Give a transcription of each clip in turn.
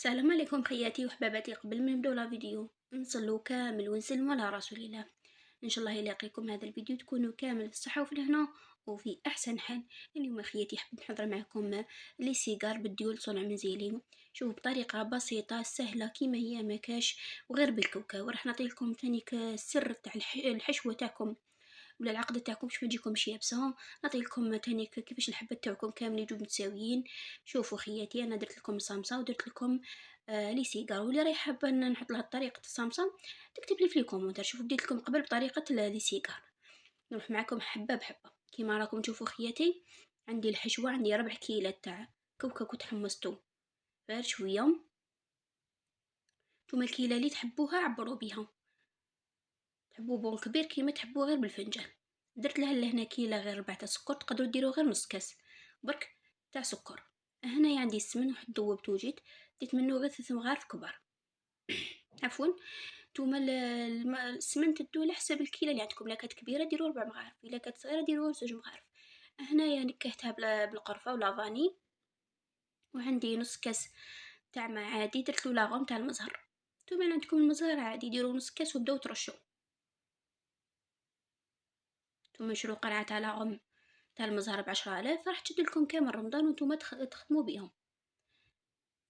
السلام عليكم خياتي وحباباتي. قبل ما نبداو لا فيديو نصلو كامل ونسلمو على رسول الله. ان شاء الله يلاقيكم هذا الفيديو تكونوا كامل في الصحه وفي الهنا وفي احسن حال. اليوم خياتي حبيت نحضر معكم لي سيجار بالديول صنع منزلي. شوفوا بطريقه بسيطه سهله كيما هي مكاش وغير بالكاوكاو. راح نعطيلكم تانيك السر تاع الحشوه تاعكم ولا العقدة تاعكم باش متجيكمش يابسة. نعطيلكم تاني كيفاش الحبات تاعكم كامل يجوا متساويين. شوفوا خياتي انا درت لكم صامصه ودرت لكم لي سيجار، واللي راهي حابه نحط لها طريقه الصامصه تكتب لي في لي كومونتير. شوفوا بديت لكم قبل بطريقه لي سيجار. نروح معكم حبه بحبه كيما راكم تشوفوا خياتي. عندي الحشوه، عندي 4 كيلات تاع كوكا كنت حمصتو غير شويه. نتوما الكيله اللي تحبوها عبروا بها، تحبوا بون كبير كيما تحبوا غير بالفنجان. درت لها لهنا كيله غير ربع تاع سكر، تقدروا ديروا غير نص كاس برك تاع سكر. هنايا عندي السمن واحد ذوبته وجيت ديت منه غير 3 مغارف كبار. عفوا نتوما السمن تدو على حسب الكيله اللي عندكم، الا كانت كبيره ديروا 4 مغارف، الا كانت صغيره ديروا 2 مغارف. هنايا نكهتها بالقرفه ولا فاني. وعندي نص كاس تاع ما عادي درت له لاغوم تاع المزهر. نتوما عندكم المزهر عادي ديروا نص كاس وبداو ترشوا. ثم شرو قرعة تاع لاغوم تاع المزهر ب10,000 راح تشدلكم كامل رمضان وانتم تخدموا بيهم.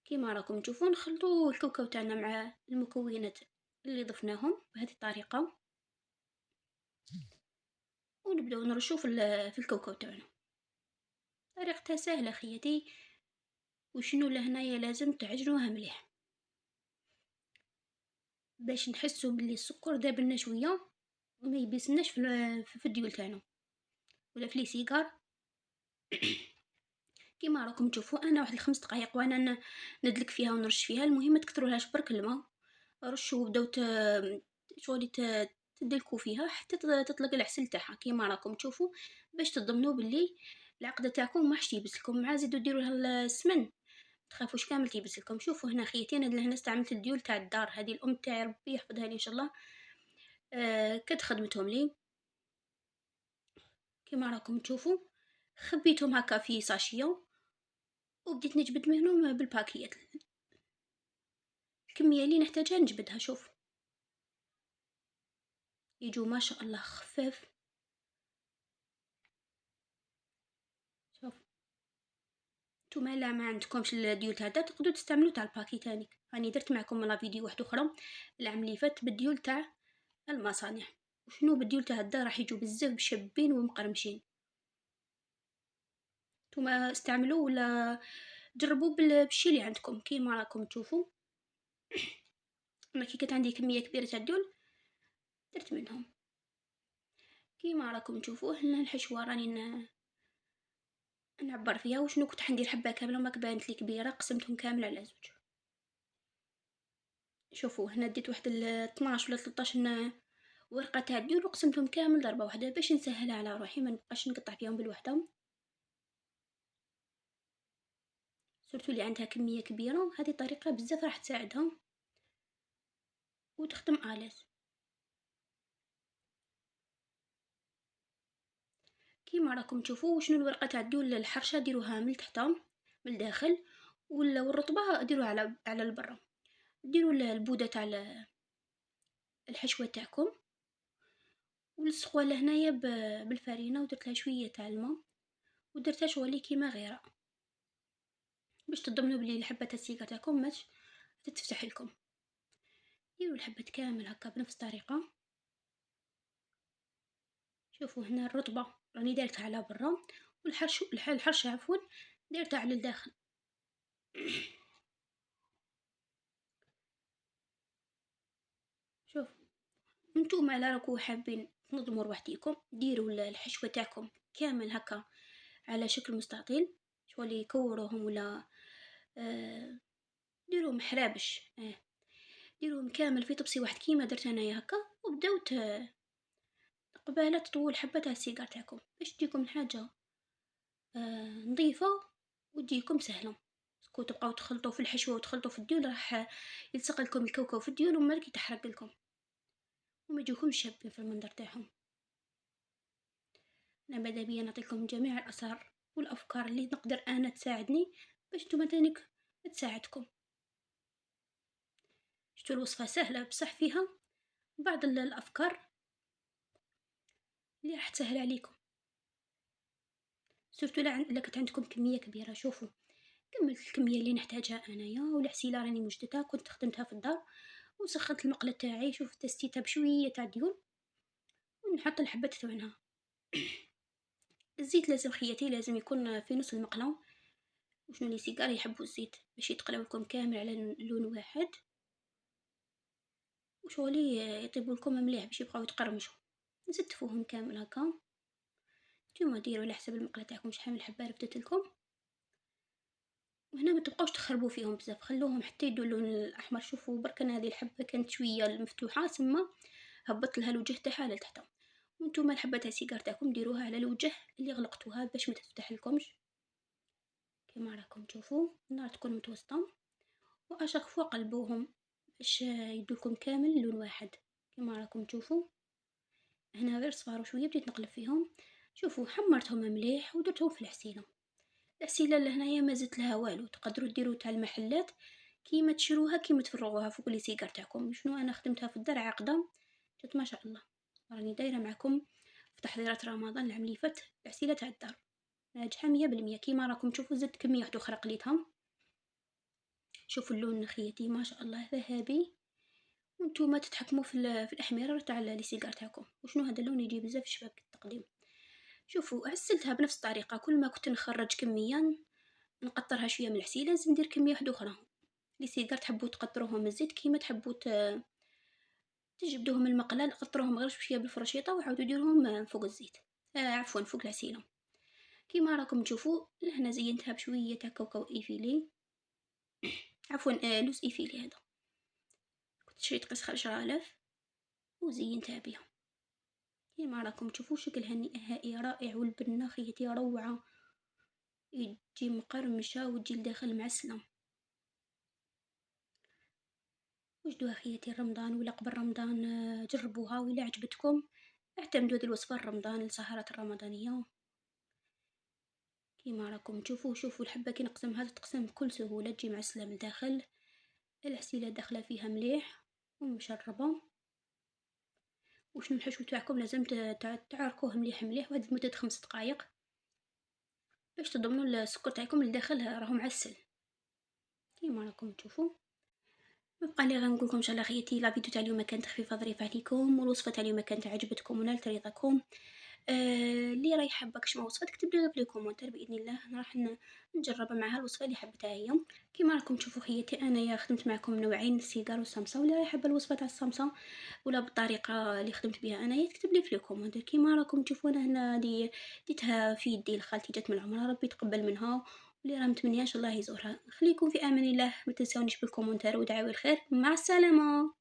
كيما راكم تشوفون نخلطوا الكاوكاو تاعنا مع المكونات اللي ضفناهم بهذه الطريقه، ونبداو نرشوا في الكاوكاو تاعنا. طريقتها سهله خياتي. وشنو لهنايا لازم تعجنوها مليح باش نحسوا بلي السكر داب لنا شويه وما يبسناش في الديول تاعنا ولا في لي سيجار. كيما راكم تشوفوا انا واحد 5 دقائق وانا ندلك فيها ونرش فيها. المهم تكثرولهاش برك الماء، رشوا وبداو شغلي تدلكوا فيها حتى تطلق العسل تاعها كيما راكم تشوفوا، باش تضمنوا باللي العقده تاعكم ما حش يبسلكم. مع زيدوا ديروا لها السمن تخافوش كامل تيبسلكم. شوفوا هنا خيتي انا هنا استعملت الديول تاع الدار، هذه الام تاعي ربي يحفظها لي ان شاء الله. كد خدمتهم لي كيما راكم تشوفوا. خبيتهم هكا في ساشيو وبديت نجبد منهم بالباكيات. الكميه اللي نحتاجها نجبدها. شوف يجوا ما شاء الله خفاف. شوف نتوما لا ما عندكمش الديول تاع الدار تقدروا تستعملوا تاع الباكي تاني. راني درت معكم لا فيديو واحد اخرى العام اللي فات بالديول تاع المصانع. وشنو بالديول تاع الدار راح يجوا بزاف شابين ومقرمشين. نتوما استعملوا ولا جربوا بالشي اللي عندكم كيما راكم تشوفوا. انا كي كانت عندي كميه كبيره تاع الديول درت منهم كيما راكم تشوفوا. هنا الحشوه راني نعبر فيها. وشنو كنت حندير حبه كامله وما كبانت لي كبيره، قسمتهم كامل على زوج. شوفوا هنا ديت واحد 12 ولا 13 ورقه تاع الديول وقسمتهم كامل ضربه واحده باش نسهلها على روحي ما نبقاش نقطع فيهم بالوحده. سورتو اللي عندها كميه كبيره هذه طريقه بزاف راح تساعدهم وتخدم آلات. كيما راكم تشوفوا شنو الورقه تاع الديول الحرشه ديروها من تحت من الداخل، والرطبه ديروها على البرا. ديروا البوده تاع الحشوه تاعكم ولصقوها لهنايا بالفرينه ودرت لها شويه تاع الماء ودرتها شغلي كيما غيره باش تضمنوا بلي الحبه تاع السيكا تاعكم ما تتفتح لكم. ديروا الحبات كامل هكا بنفس الطريقه. شوفوا هنا الرطبه راني دارتها على برا الحرشه عفوا دارتها على الداخل. شوف نتوما لا راكو حابين تنظموا روحتيكم ديروا الحشوه تاعكم كامل هكا على شكل مستطيل شغل يكوروهم ولا ديروهم حرابش. ديروهم كامل في طبسي واحد كيما درت انايا هكا وبداو قبالة تطول حبة تاع السيجار تاعكم باش تجيكم الحاجة نظيفة وتجيكم سهلة. كو تبقاو تخلطوا في الحشوة وتخلطوا في الديول راح يلصق لكم الكاوكاو في الديول وما راك يتحرق لكم وما يجوكمش شابين في المنظر تاعهم. انا ماذا بيا نعطيكم جميع الاسرار والافكار اللي نقدر انا تساعدني باش نتوما تانيك تساعدكم. شفتوا الوصفة سهلة بصح فيها بعض الأفكار اللي راح تسهل عليكم، سورتو إلا كانت عندكم كمية كبيرة. شوفوا كملت الكمية اللي نحتاجها أنايا، والعسيلة راني مجدتها كنت خدمتها في الدار، وسخنت المقلة تاعي. شوف تستيتها بشوية تاع ديون، ونحط الحبات تاعنا. الزيت لازم خياتي لازم يكون في نص المقلة، وشنو لي سيجار يحبوا الزيت باش يتقلاو لكم كامل على لون واحد، وشغلي يطيبوا لكم مليح باش يبقاو يتقرمشوا. نستفوهم كامل هكا. نتوما ديروا على حسب المقلة تاعكم شحال من حبة رفدت لكم، وهنا ما تبقاوش تخربوا فيهم بزاف، خلوهم حتى يدوا اللون الاحمر. شوفوا برك انا هذه الحبه كانت شويه المفتوحه سما، هبط لها الوجه تاعها لتحت. وانتم الحبه تاع السيجار تاعكم ديروها على الوجه اللي غلقتوها باش ما تفتح لكمش. كما راكم تشوفوا النار تكون متوسطه، واشخفوا قلبوهم باش يدولكم كامل لون واحد. كما راكم تشوفوا هنا غير صفاروا شويه بديت نقلب فيهم. شوفوا حمرتهم مليح ودرتهم في العسيله. العسيله لهنايا ما زدت لها والو، تقدروا ديروا تاع المحلات كيما تشروها كيما تفرغوها فوق لي سيجار تاعكم. شنو انا خدمتها في الدار عاقده، جات ما شاء الله. راني دايره معكم في تحضيرات رمضان العام اللي فات العسيله تاع الدار ناجحه 100%. كيما راكم تشوفوا زدت كميه واحده اخرى قليتها. شوفوا اللون خياتي ما شاء الله ذهبي، وانتم تتحكموا في الاحمرار تاع لي سيجار تاعكم. وشنو هذا اللون يجي بزاف شباب التقديم. شوفوا عسلتها بنفس الطريقه، كل ما كنت نخرج كميه نقطرها شويه من العسيله لازم ندير كميه واحده اخرى. لي سيجار تحبوا تقطروهم الزيت كيما تحبوا تجبدوهم المقله، قطروهم غير شويه بالفرشيطه وعاودوا ديروهم فوق الزيت، عفوا فوق العسيله. كيما راكم تشوفوا لهنا زينتها بشويه تاع كاوكاو ايفيلي، عفوا لوز ايفيلي. هذا كنت شريت قص 10000 وزينتها بها. كيما راكم تشوفوا شكلها نهائي رائع، والبنه خيتي روعه، يجي مقرمشه وتجي لداخل معسله. وجدوها خياتي رمضان ولا قبل رمضان، جربوها وإلا عجبتكم اعتمدوا هذه الوصفة رمضان السهرات الرمضانية. كيما راكم تشوفوا شوفوا الحبة كي نقسمها تتقسم بكل سهولة، تجي معسلة من الداخل، العسيلة داخلة فيها مليح ومشربة. وشنو الحشو تاعكم لازم تعركوه مليح مليح وهذه لمدة 5 دقائق باش تضمنوا السكر تاعكم اللي داخل راهو معسل. كيما راكم تشوفوا بقى لي غنقول لكم ان شاء الله خياتي لا فيديو تاع اليوم كانت خفيفه ظريفه عليكم، والوصفه تاع اليوم كانت عجبتكم ونالت رضاكم. اللي راهي حابه كشما وصفه تكتب لي في الكومنتات باذن الله راح نجرب معها الوصفه اللي حبتها هي. كيما راكم تشوفوا خياتي انايا خدمت معكم نوعين السيجار والصمصه، واللي راهي حابه الوصفه تاع الصمصه ولا بالطريقه اللي خدمت بها انايا تكتب لي في الكومنتات. كيما راكم تشوفوا انا هنا ديتها في يدي لخالتي جات من عمرها، ربي يتقبل منها، واللي راه متمنيه ان شاء الله يزورها. خليكم في امان الله، ما تنسونيش بالكومنتار ودعاوي الخير. مع السلامه.